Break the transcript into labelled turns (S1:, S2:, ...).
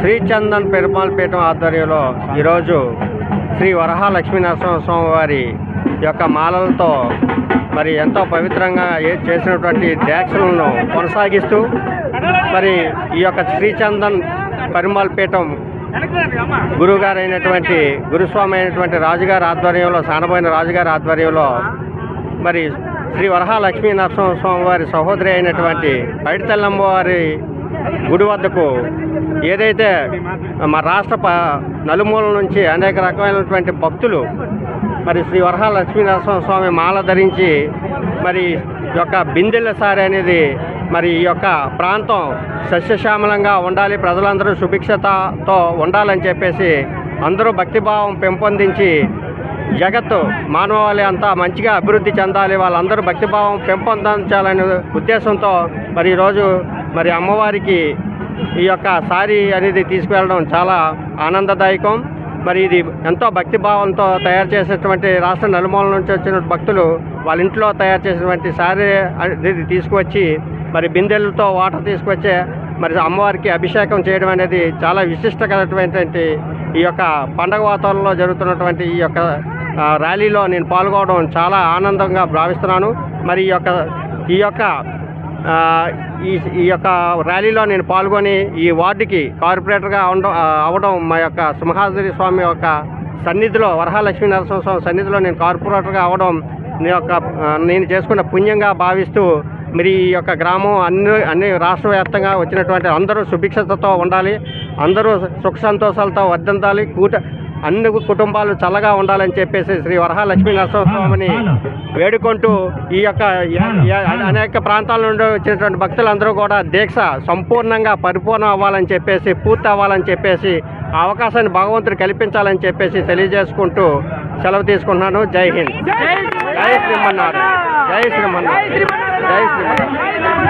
S1: శ్రీ చందన్ పెరుమాళ్ పీఠం ఆధ్వర్యంలో ఈరోజు శ్రీ వరహా లక్ష్మీనరసింహస్వామి వారి యొక్క మాలలతో మరి ఎంతో పవిత్రంగా చేసినటువంటి దీక్షలను కొనసాగిస్తూ మరి ఈ యొక్క శ్రీ చందన్ పెరుమాళ్ పీఠం గురుగారు అయినటువంటి గురుస్వామి అయినటువంటి రాజుగారి ఆధ్వర్యంలో సానబోయిన రాజుగారి ఆధ్వర్యంలో మరి శ్రీ వరహా లక్ష్మీ నరసింహస్వామి వారి సహోదరి అయినటువంటి పైడితల్లమ్మ వారి గుడి వద్దకు ఏదైతే మా రాష్ట్ర నలుమూలల నుంచి అనేక రకమైనటువంటి భక్తులు మరి శ్రీ వరహా లక్ష్మీ నరసింహస్వామి మాల ధరించి మరి యొక్క బిందెల సారి అనేది మరి ఈ యొక్క ప్రాంతం సస్యశ్యామలంగా ఉండాలి, ప్రజలందరూ సుభిక్షతతో ఉండాలని చెప్పేసి అందరూ భక్తిభావం పెంపొందించి జగత్తు మానవాళి అంతా మంచిగా అభివృద్ధి చెందాలి, వాళ్ళందరూ భక్తిభావం పెంపొందించాలనే ఉద్దేశంతో మరి ఈరోజు మరి అమ్మవారికి ఈ యొక్క సారీ అనేది తీసుకువెళ్ళడం చాలా ఆనందదాయకం. మరి ఇది ఎంతో భక్తిభావంతో తయారు చేసేటువంటి రాష్ట్ర నలుమూల నుంచి వచ్చిన భక్తులు వాళ్ళ ఇంట్లో తయారు చేసినటువంటి సారీ అనేది తీసుకువచ్చి మరి బిందెలతో వాటర్ తీసుకొచ్చే మరి అమ్మవారికి అభిషేకం చేయడం అనేది చాలా విశిష్టకరమైనటువంటి ఈ యొక్క పండగ వాతావరణంలో జరుగుతున్నటువంటి ఈ యొక్క ర్యాలీలో నేను పాల్గొనడం చాలా ఆనందంగా భావిస్తున్నాను. మరి ఈ యొక్క ర్యాలీలో నేను పాల్గొని ఈ వార్డుకి కార్పొరేటర్గా అవడం మా యొక్క సింహాద్రి స్వామి యొక్క సన్నిధిలో వరహా లక్ష్మీ నరసింహస్వామి సన్నిధిలో నేను కార్పొరేటర్గా అవడం నేను చేసుకున్న పుణ్యంగా భావిస్తూ మరి ఈ యొక్క గ్రామం అన్ని రాష్ట్ర వ్యాప్తంగా వచ్చినటువంటి అందరూ సుభిక్షతతో ఉండాలి, అందరూ సుఖ సంతోషాలతో వర్ధిల్లాలి, అన్ని కుటుంబాలు చల్లగా ఉండాలని చెప్పేసి శ్రీ వరహా లక్ష్మీ నరసింహస్వామిని వేడుకుంటూ ఈ యొక్క అనేక ప్రాంతాల నుండి వచ్చినటువంటి భక్తులందరూ కూడా దీక్ష సంపూర్ణంగా పరిపూర్ణం అవ్వాలని చెప్పేసి పూర్తి అవ్వాలని చెప్పేసి ఆ అవకాశాన్ని భగవంతుడు కల్పించాలని చెప్పేసి తెలియజేసుకుంటూ సెలవు తీసుకుంటున్నాను. జై హింద్, జై శ్రీమన్నారాయణ, జై శ్రీమన్నారాయణ, జై శ్రీమన్నారాయణ.